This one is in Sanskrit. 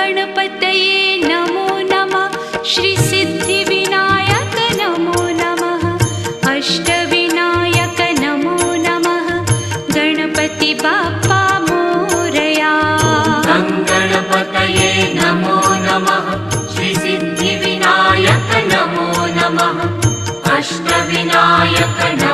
गणपतये नमो नमः। श्री सिद्धिविनायक नमो नमः। अष्टविनायक नमो नमः। गणपति बाप्पा मोरया। गणपतये नमो नमः। श्री सिद्धिविनायक नमो नमः। अष्टविनायक